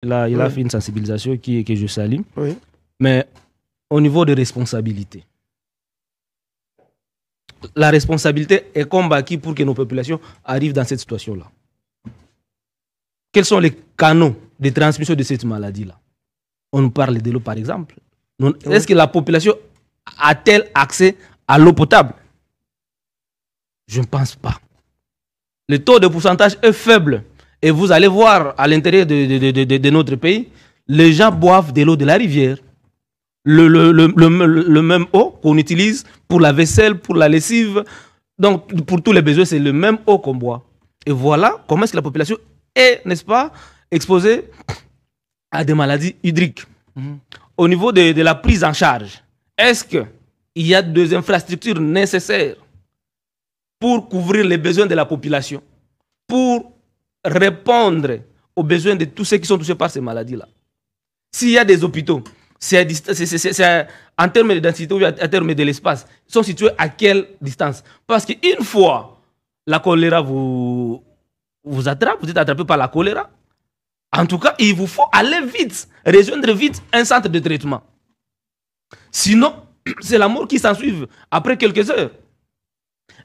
Il a fait une sensibilisation que je salue. Oui. Mais au niveau de responsabilité, la responsabilité est combattue pour que nos populations arrivent dans cette situation-là. Quels sont les canaux de transmission de cette maladie-là? On nous parle de l'eau, par exemple. Est-ce que la population a-t-elle accès à l'eau potable? Je ne pense pas. Le taux de pourcentage est faible. Et vous allez voir à l'intérieur de notre pays, les gens boivent de l'eau de la rivière. Le même eau qu'on utilise pour la vaisselle, pour la lessive. Donc, pour tous les besoins, c'est le même eau qu'on boit. Et voilà comment est-ce que la population est, n'est-ce pas, exposée à des maladies hydriques. Au niveau de la prise en charge, est-ce qu'il y a des infrastructures nécessaires pour couvrir les besoins de la population, pour répondre aux besoins de tous ceux qui sont touchés par ces maladies-là? S'il y a des hôpitaux, en termes de densité ou en termes de l'espace, ils sont situés à quelle distance? Parce qu'une fois la choléra vous attrape, vous êtes attrapé par la choléra, en tout cas, il vous faut aller vite, rejoindre vite un centre de traitement. Sinon, c'est la mort qui s'ensuit après quelques heures.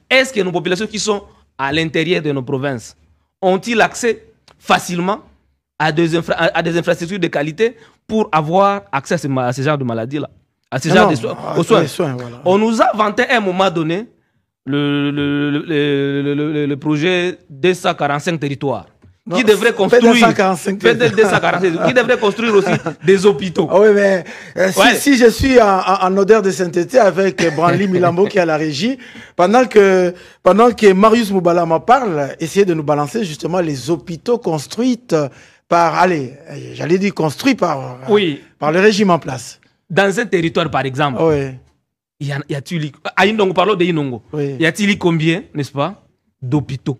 Est-ce que nos populations qui sont à l'intérieur de nos provinces ont-ils accès facilement à des infrastructures de qualité pour avoir accès à ce genre de maladies-là, à ce genre de soins? Voilà. On nous a vanté à un moment donné le projet 245 territoires. Qui devrait construire qui devrait construire aussi des hôpitaux. Oui, mais si je suis en odeur de sainteté avec Branly Milambo qui est à la régie, pendant que Marius Moubalama parle, essayez de nous balancer justement les hôpitaux construits par, construits par le régime en place. Dans un territoire, par exemple, y a-t-il, parlons de Inongo, y a-t-il combien, n'est-ce pas, d'hôpitaux?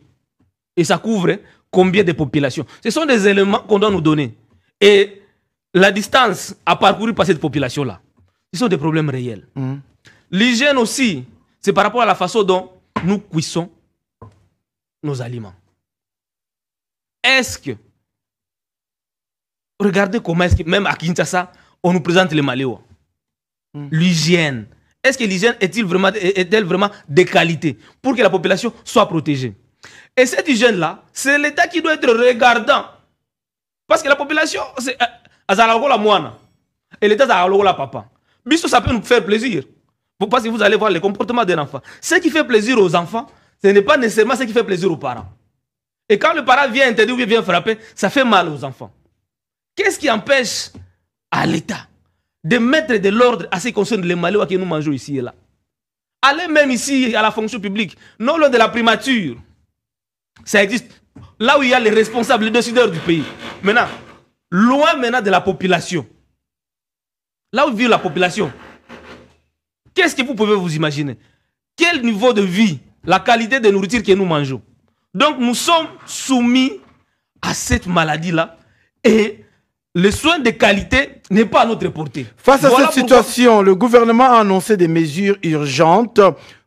Et ça couvre combien de populations? Ce sont des éléments qu'on doit nous donner. Et la distance à parcourir par cette population-là, ce sont des problèmes réels. L'hygiène aussi, c'est par rapport à la façon dont nous cuisons nos aliments. Est-ce que, regardez comment est-ce que, même à Kinshasa, on nous présente les maléos. L'hygiène. Est-ce que l'hygiène est-elle vraiment de qualité pour que la population soit protégée? Et cette hygiène-là, c'est l'État qui doit être regardant. Parce que la population, c'est la moine. Et l'État, c'est la papa. Biso, ça peut nous faire plaisir. Parce que vous allez voir le comportement d'un enfant. Ce qui fait plaisir aux enfants, ce n'est pas nécessairement ce qui fait plaisir aux parents. Et quand le parent vient interdire ou vient frapper, ça fait mal aux enfants. Qu'est-ce qui empêche à l'État de mettre de l'ordre à ce qui concerne les malheurs que nous mangeons ici et là? Allez même ici à la fonction publique, non loin de la primature. Ça existe. Là où il y a les responsables, les décideurs du pays. Maintenant, loin maintenant de la population. Là où vit la population. Qu'est-ce que vous pouvez vous imaginer? Quel niveau de vie, la qualité de nourriture que nous mangeons? Donc nous sommes soumis à cette maladie-là et le soin de qualité n'est pas à notre portée. Face à cette situation, le gouvernement a annoncé des mesures urgentes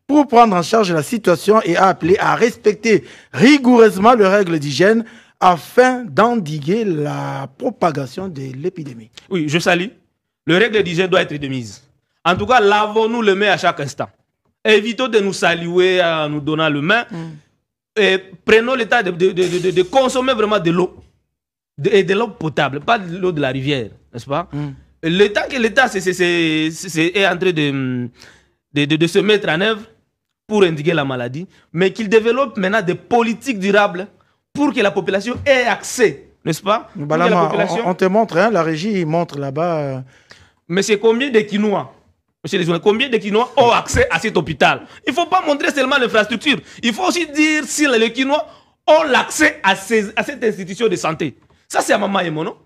pour prendre en charge la situation et a appelé à respecter rigoureusement les règles d'hygiène afin d'endiguer la propagation de l'épidémie. Oui, je salue. Les règles d'hygiène doivent être de mise. En tout cas, lavons-nous les mains à chaque instant. Évitons de nous saluer en nous donnant le main. Et prenons le temps de consommer vraiment de l'eau. Et de l'eau potable, pas de l'eau de la rivière, n'est-ce pas? Le temps que l'État est en train de se mettre en œuvre pour endiguer la maladie, mais qu'il développe maintenant des politiques durables pour que la population ait accès, n'est-ce pas? On te montre, hein, la régie montre là-bas. Mais c'est combien de Quinois, monsieur les journalistes, combien de Quinois ont accès à cet hôpital? Il ne faut pas montrer seulement l'infrastructure, il faut aussi dire si les Quinois ont l'accès à cette institution de santé. Ça, c'est à Mama Yemo, non?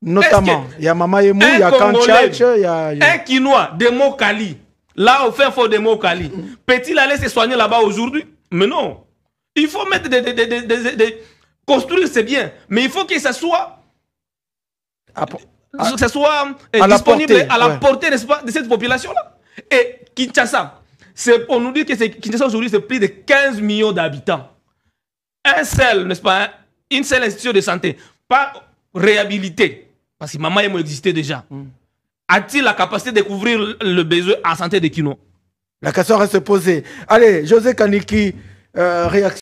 Notamment. Il y a Mama Yemo, il y a Kanchach, il y a... Un Quinois de Mokali, là au fin fond de Mokali, peut-il aller se soigner là-bas aujourd'hui? Mais non. Il faut mettre construire, c'est bien, mais il faut que ça soit... disponible à la portée, n'est-ce pas, de cette population-là. Et Kinshasa, on nous dit que Kinshasa aujourd'hui, c'est plus de 15 millions d'habitants. Un seul, n'est-ce pas, une seule institution de santé, pas réhabilité, Parce que Maman Yemo existait déjà. A-t-il la capacité de couvrir le besoin en santé de Kino? La question reste posée. Allez, José Kaniki, réaction.